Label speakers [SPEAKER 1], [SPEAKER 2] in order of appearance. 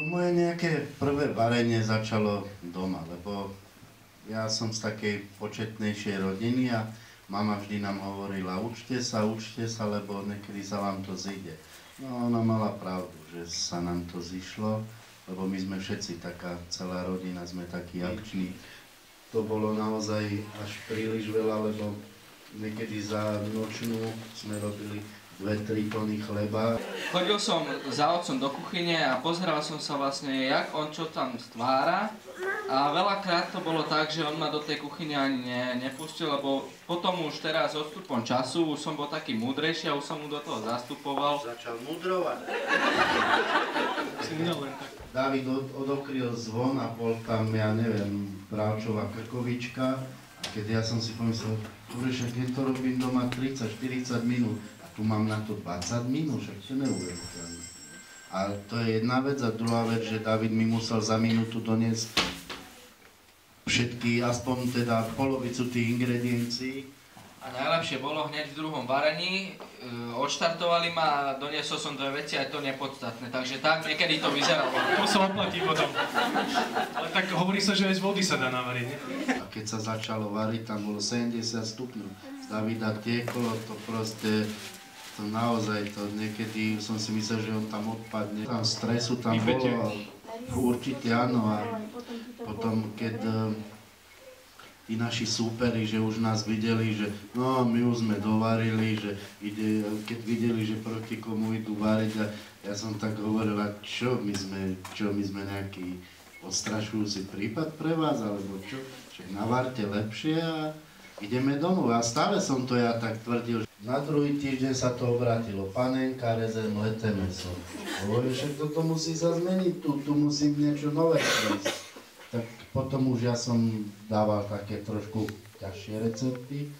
[SPEAKER 1] Moje nejaké prvé varenie začalo doma, lebo ja som z takej početnejšej rodiny a mama vždy nám hovorila, učte sa, lebo niekedy sa vám to zíde. No ona mala pravdu, že sa nám to zišlo, lebo my sme všetci taká, celá rodina sme takí akční. To bolo naozaj až príliš veľa, lebo niekedy za nočnú sme robili 2-3 tony chleba.
[SPEAKER 2] Chodil som za otcom do kuchyne a pozeral som sa vlastne, jak on čo tam stvára. A veľakrát to bolo tak, že on ma do tej kuchyne ani nepustil, lebo potom už teraz odstupom času už som bol taký múdrejší a už som mu do toho zastupoval.
[SPEAKER 1] Začal mudrovať. Dávid odokryl zvon a bol tam, ja neviem, bravčová krkovička. A keď ja som si pomyslel, že keď to robím doma 30-40 minút, tu mám na to 20 minút, však to neuveriteľné. A to je jedna vec. A druhá vec, že David mi musel za minútu doniesť všetky, aspoň teda polovicu tých ingrediencií.
[SPEAKER 2] A najlepšie bolo hneď v druhom varení, odštartovali ma a doniesol som 2 veci, aj to nepodstatné, takže tak niekedy to vyzeralo.
[SPEAKER 3] To sa oplatí potom. Ale tak hovorí sa, že aj z vody sa dá navariť, ne?
[SPEAKER 1] A keď sa začalo variť, tam bolo 70 stupňov. Z Davida tieklo, to proste, to naozaj, to niekedy som si myslel, že on tam odpadne. Tam stresu tam bolo, určite áno. A potom, keď tí naši súperi, že už nás videli, že no, my už sme dovarili, že keď videli, že proti komu idú variť, a ja som tak hovoril, a čo my sme nejaký odstrašujúci prípad pre vás, alebo čo? Však navarte lepšie a ideme domov. A stále som to ja tak tvrdil. Na druhý týždeň sa to obrátilo. Panenka, rezem, leté mäso. Hovorím, však toto musí sa zmeniť, tu musím niečo nové prísť. Tak potom už ja som dával také trošku ťažšie recepty.